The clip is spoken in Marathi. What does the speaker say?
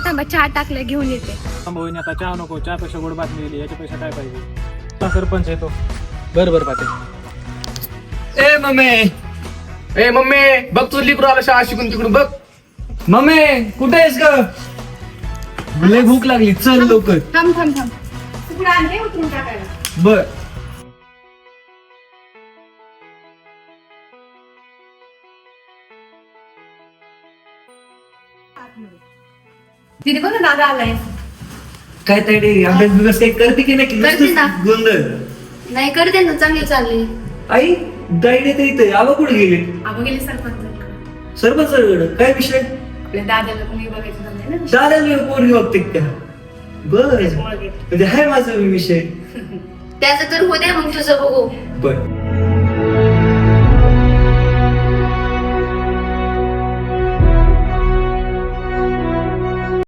थांबा चहा टाकलं घेऊन येते. बहिणी आता चहा नको, चहापेक्षा गोड बातमी दिली, याच्यापेक्षा काय पाहिजे. सरपंच येतो. बरोबर पाटील. ए मम्मी बघ तू लिकरू आला शाळा शिकून तिकडून बघ. मम्मी कुठे आहेस ग? लय भूक लागली, चल लवकर. थांब थांब थांब तुकडा आणले उतरून टाकायला. बर. तिने बघ दादा आलाय. काय तायडे अभ्यास बिभ्यास काही करते की नाही? करते ना. गोंधळ. नाही करते ना, चांगली चालली. आई तायडे तर इथे आबा कुठे गेले? आपण गेले सरपंच. सरपंच काय विषय? आपल्या दादाला मुली बघायचं झालंय ना. दादा पोरगी बघते का? बर म्हणजे हाय माझा विषय. त्याचं तर होऊ द्या मग तुझं बघू. बर.